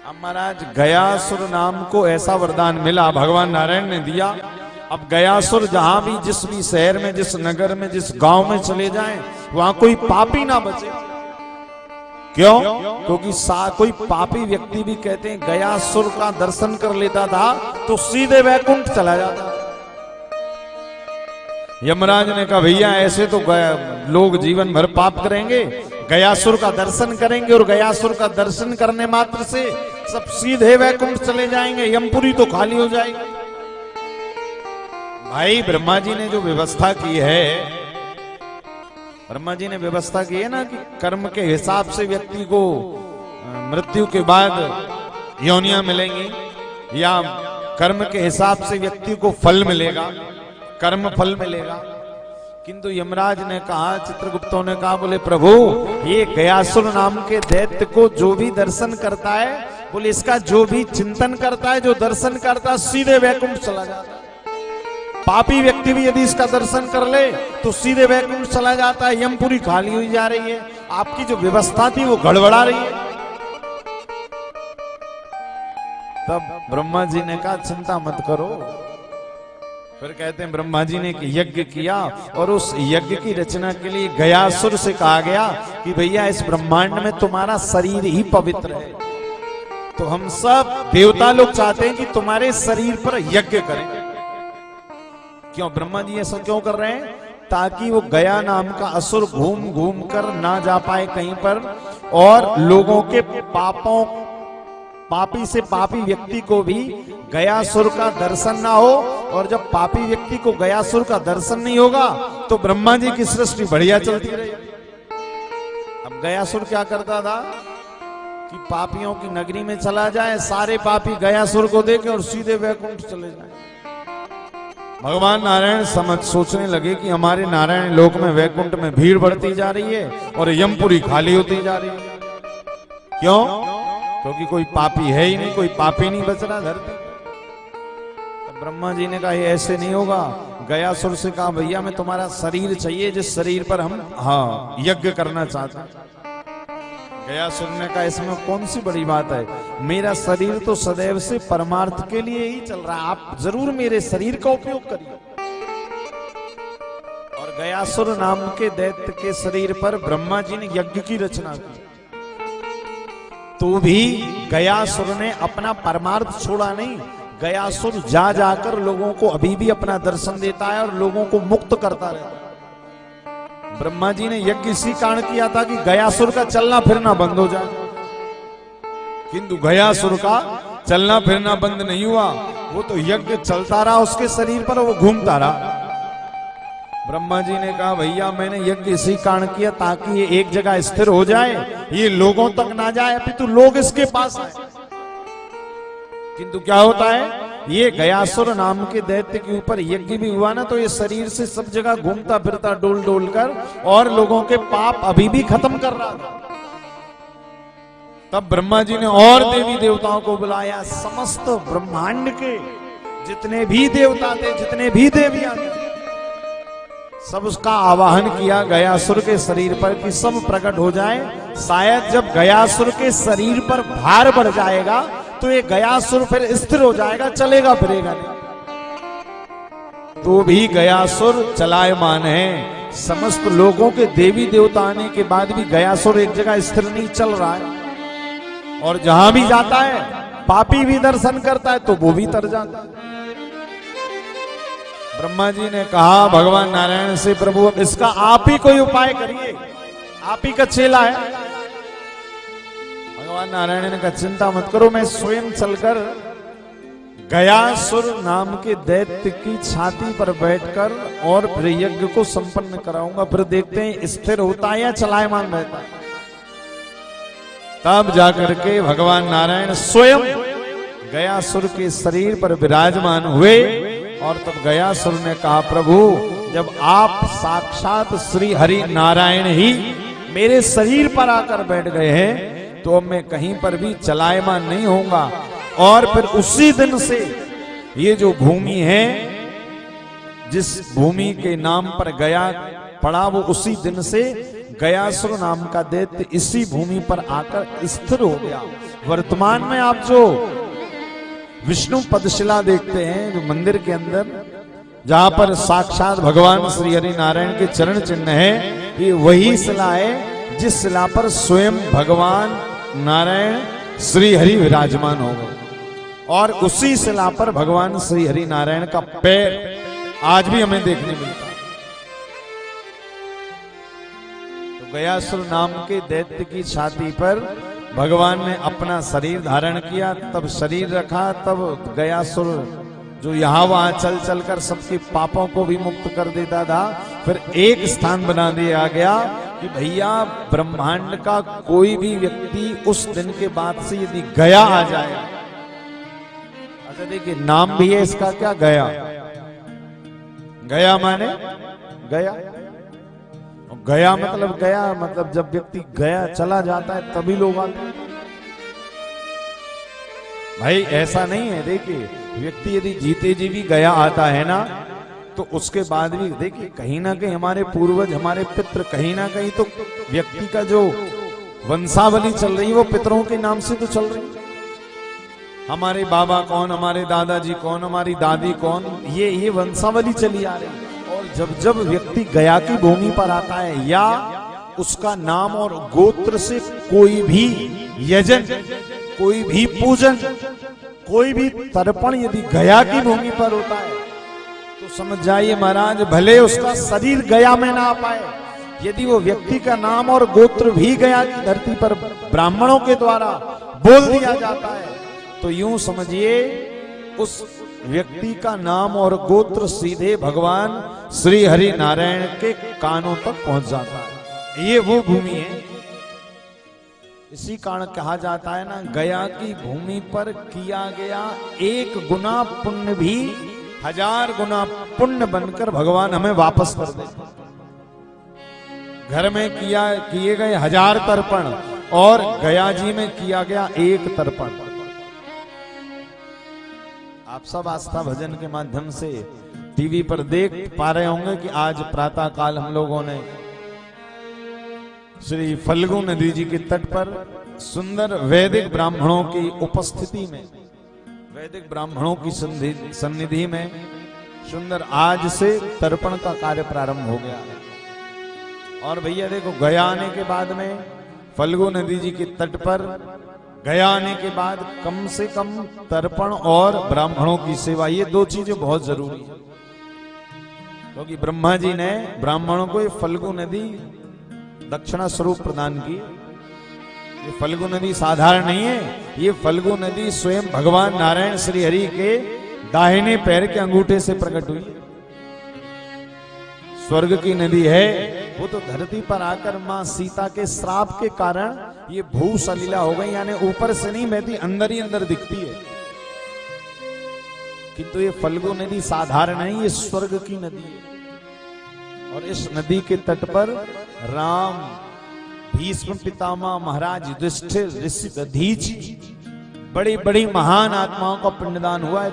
अब महाराज गयासुर नाम को ऐसा वरदान मिला, भगवान नारायण ने दिया। अब गयासुर जहां भी, जिस भी शहर में, जिस नगर में, जिस गांव में चले जाएं, वहां कोई पापी ना बचे। क्यों? क्योंकि कोई पापी व्यक्ति भी कहते हैं गयासुर का दर्शन कर लेता था तो सीधे वैकुंठ चला जाता। यमराज ने कहा भैया ऐसे तो लोग जीवन भर पाप करेंगे, गयासुर का दर्शन करेंगे और गयासुर का दर्शन करने मात्र से सब सीधे वैकुंठ चले जाएंगे, यमपुरी तो खाली हो जाएगी। भाई ब्रह्मा जी ने जो व्यवस्था की है, ब्रह्मा जी ने व्यवस्था की है ना कि कर्म के हिसाब से व्यक्ति को मृत्यु के बाद योनियां मिलेंगी, या कर्म के हिसाब से व्यक्ति को फल मिलेगा, कर्म फल मिलेगा। किंतु यमराज ने कहा, चित्रगुप्तों ने कहा, बोले प्रभु ये गयासुर नाम के दैत्य को जो भी दर्शन करता है, बोले इसका जो भी चिंतन करता है, जो दर्शन करता है, सीधे वैकुंठ चला जाता है। पापी व्यक्ति भी यदि इसका दर्शन कर ले तो सीधे वैकुंठ चला जाता है, यमपुरी खाली हुई जा रही है। आपकी जो व्यवस्था थी वो गड़बड़ा रही है। तब ब्रह्मा जी ने कहा चिंता मत करो। फिर कहते हैं ब्रह्मा जी ने एक यज्ञ किया और उस यज्ञ की रचना के लिए गयासुर से कहा गया कि भैया इस ब्रह्मांड में तुम्हारा शरीर ही पवित्र है, तो हम सब देवता लोग चाहते हैं कि तुम्हारे शरीर पर यज्ञ करें। क्यों ब्रह्मा जी ऐसा क्यों कर रहे हैं? ताकि वो गया नाम का असुर घूम घूम कर ना जा पाए कहीं पर, और लोगों के पापों, पापी से पापी व्यक्ति को भी गयासुर का दर्शन ना हो। और जब पापी व्यक्ति को गयासुर का दर्शन नहीं होगा तो ब्रह्मा जी की सृष्टि बढ़िया चलती रही। अब गयासुर क्या करता था कि पापियों की नगरी में चला जाए, सारे पापी गयासुर को देखे और सीधे वैकुंठ चले जाए। भगवान नारायण सोचने लगे कि हमारे नारायण लोक में वैकुंठ में भीड़ बढ़ती जा रही है और यमपुरी खाली होती जा रही है। क्यों? क्योंकि कोई पापी है ही नहीं, कोई पापी नहीं बच रहा धरती। तो ब्रह्मा जी ने कहा ये ऐसे नहीं होगा। गयासुर से कहा भैया मैं तुम्हारा शरीर चाहिए जिस शरीर पर हम यज्ञ करना चाहते हैं। गयासुर ने कहा इसमें कौन सी बड़ी बात है, मेरा शरीर तो सदैव से परमार्थ के लिए ही चल रहा है, आप जरूर मेरे शरीर का उपयोग करिए। और गयासुर नाम के दैत्य के शरीर पर ब्रह्मा जी ने यज्ञ की रचना की, तो भी गयासुर ने अपना परमार्थ छोड़ा नहीं। गयासुर जा जाकर लोगों को अभी भी अपना दर्शन देता है और लोगों को मुक्त करता रहता है। ब्रह्मा जी ने यज्ञ इसी कारण किया था कि गयासुर का चलना फिरना बंद हो जाए, किंतु गयासुर का चलना फिरना बंद नहीं हुआ, वो तो यज्ञ चलता रहा उसके शरीर पर, वो घूमता रहा। ब्रह्मा जी ने कहा भैया मैंने यज्ञ इसी कारण किया ताकि ये एक जगह स्थिर हो जाए, ये लोगों तक ना जाए, अपितु लोग इसके पास आए। किंतु क्या होता है, ये गयासुर नाम के दैत्य के ऊपर यज्ञ भी हुआ ना, तो ये शरीर से सब जगह घूमता फिरता डोल डोल कर और लोगों के पाप अभी भी खत्म कर रहा था। तब ब्रह्मा जी ने और देवी देवताओं को बुलाया, समस्त ब्रह्मांड के जितने भी देवता थे, जितने भी देवियां थी, सब उसका आवाहन किया गयासुर के शरीर पर कि सब प्रकट हो जाए। शायद जब गयासुर के शरीर पर भार बढ़ जाएगा तो ये गयासुर फिर स्थिर हो जाएगा, चलेगा फिरेगा नहीं। तो भी गयासुर चलायमान है। समस्त लोगों के देवी देवता आने के बाद भी गयासुर एक जगह स्थिर नहीं चल रहा है, और जहां भी जाता है पापी भी दर्शन करता है तो वो भी तर जाता है। ब्रह्मा जी ने कहा भगवान नारायण से, प्रभु अब इसका आप ही कोई उपाय करिए, आप ही का चेला है। भगवान नारायण ने कहा चिंता मत करो, मैं स्वयं चलकर गयासुर नाम के दैत्य की छाती पर बैठकर और फिर यज्ञ को संपन्न कराऊंगा, फिर देखते हैं स्थिर होता है या चलायमान रहता है। तब जाकर के भगवान नारायण स्वयं गयासुर के शरीर पर विराजमान हुए। और तब गयासुर ने कहा प्रभु जब आप साक्षात श्री हरि नारायण ही मेरे शरीर पर आकर बैठ गए हैं तो अब मैं कहीं पर भी चलायमान नहीं होऊंगा। और फिर उसी दिन से ये जो भूमि है, जिस भूमि के नाम पर गया पड़ा, वो उसी दिन से गयासुर नाम का दैत्य इसी भूमि पर आकर स्थिर हो गया। वर्तमान में आप जो विष्णु पदशिला देखते हैं, जो मंदिर के अंदर जहां पर साक्षात भगवान श्री हरि नारायण के चरण चिन्ह है, ये वही शिला है जिस शिला पर स्वयं भगवान नारायण श्री हरि विराजमान हो गए। और उसी शिला पर भगवान श्री हरि नारायण का पैर आज भी हमें देखने मिलता है। तो गयासुर नाम के दैत्य की छाती पर भगवान ने अपना शरीर धारण किया, तब शरीर रखा, तब गयासुर जो यहाँ वहां चल चल कर सबके पापों को भी मुक्त कर देता था, फिर एक स्थान बना दिया गया कि भैया ब्रह्मांड का कोई भी व्यक्ति उस दिन के बाद से यदि गया आ जाए, अच्छा देखिए नाम भी है इसका, क्या गया, गया माने गया, गया मतलब जब व्यक्ति गया चला जाता है तभी लोग आते हैं। भाई ऐसा नहीं है, देखिए व्यक्ति यदि जीते जी भी गया आता है ना, तो उसके बाद भी देखिए कहीं ना कहीं हमारे पूर्वज, हमारे पितृ, कहीं ना कहीं तो व्यक्ति का जो वंशावली चल रही है वो पितरों के नाम से तो चल रही है। हमारे बाबा कौन, हमारे दादाजी कौन, हमारी दादी कौन, ये वंशावली चली आ रही है। और जब जब व्यक्ति गया की भूमि पर आता है या उसका नाम और गोत्र से कोई भी यजन, कोई भी पूजन, कोई भी तर्पण यदि गया की भूमि पर होता है, तो समझ जाइए महाराज भले उसका शरीर गया में ना आ पाए, यदि वो व्यक्ति का नाम और गोत्र भी गया की धरती पर ब्राह्मणों के द्वारा बोल दिया जाता है, तो यूं समझिए उस व्यक्ति का नाम और गोत्र सीधे भगवान श्री हरि नारायण के कानों तक पहुंच जाता है। ये वो भूमि है। इसी कारण कहा जाता है ना, गया की भूमि पर किया गया एक गुना पुण्य भी 1000 गुना पुण्य बनकर भगवान हमें वापस कर देते। घर में किए गए 1000 तर्पण और गया जी में किया गया एक तर्पण। आप सब आस्था भजन के माध्यम से टीवी पर देख पा रहे होंगे कि आज प्रातः काल हम लोगों ने श्री फल्गु नदी जी के तट पर सुंदर वैदिक ब्राह्मणों की उपस्थिति में, वैदिक ब्राह्मणों की सन्निधि में सुंदर आज से तर्पण का कार्य प्रारंभ हो गया। और भैया देखो गया आने के बाद में फल्गु नदी जी के तट पर गया आने के बाद कम से कम तर्पण और ब्राह्मणों की सेवा, ये दो चीजें बहुत जरूरी है। क्योंकि ब्रह्मा जी ने ब्राह्मणों को ये फल्गु नदी दक्षिणा स्वरूप प्रदान की। ये फल्गु नदी साधारण नहीं है, ये फल्गु नदी स्वयं भगवान नारायण श्री हरि के दाहिने पैर के अंगूठे से प्रकट हुई। स्वर्ग की नदी है, वो तो धरती पर आकर मां सीता के श्राप के कारण ये भू सलीला हो गई, यानी ऊपर से नहीं बहती, अंदर ही अंदर दिखती है। किंतु ये फल्गु नदी साधारण नहीं, ये स्वर्ग की नदी है। और इस नदी के तट पर राम, भीष्म पितामह, महाराज युधिष्ठिर, ऋषि दधीचि, बड़ी बड़ी महान आत्माओं का पिंडदान हुआ है।